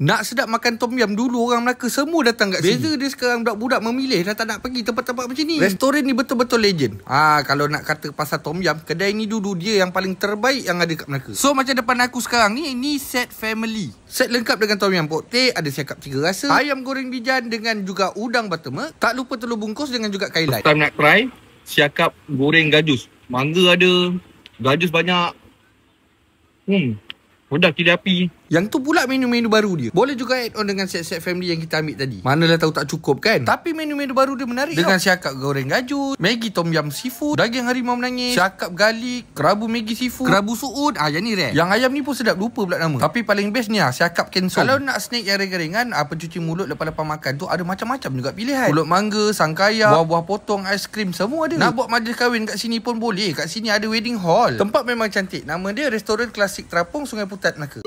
Nak sedap makan tom yum, dulu orang Melaka semua datang kat sini. Beza dia sekarang budak-budak memilih dah tak nak pergi tempat-tempat macam ni. Restoran ni betul-betul legend. Kalau nak kata pasal tom yum, kedai ni dulu dia yang paling terbaik yang ada kat Melaka. So macam depan aku sekarang ni set family. Set lengkap dengan tom yum poktek, ada siakap 3 rasa, ayam goreng bijan dengan juga udang buttermilk. Tak lupa telur bungkus dengan juga kailan. Time nak try siakap goreng gajus. Mangga ada, gajus banyak. Sedap cili api. Yang tu pula menu-menu baru dia. Boleh juga add on dengan set-set family yang kita ambil tadi. Manalah tahu tak cukup kan. Tapi menu-menu baru dia menarik dengan siakap goreng gajus, Maggi tom yum seafood, daging harimau menangis, siakap garlic, kerabu Maggi seafood, kerabu suud. Yang ni rare. Yang ayam ni pun sedap, lupa pula nama. Tapi paling best ni siakap kensong. Kalau nak snack yang ringan-ringan, pencuci mulut lepas-lepas makan tu ada macam-macam juga pilihan. Pulut mangga, sangkaya, buah-buah potong, aiskrim, semua ada. Nak buat majlis kahwin kat sini pun boleh. Kat sini ada wedding hall. Tempat memang cantik. Nama dia Restoran Klasik Terapung, Sungai Putat, Melaka.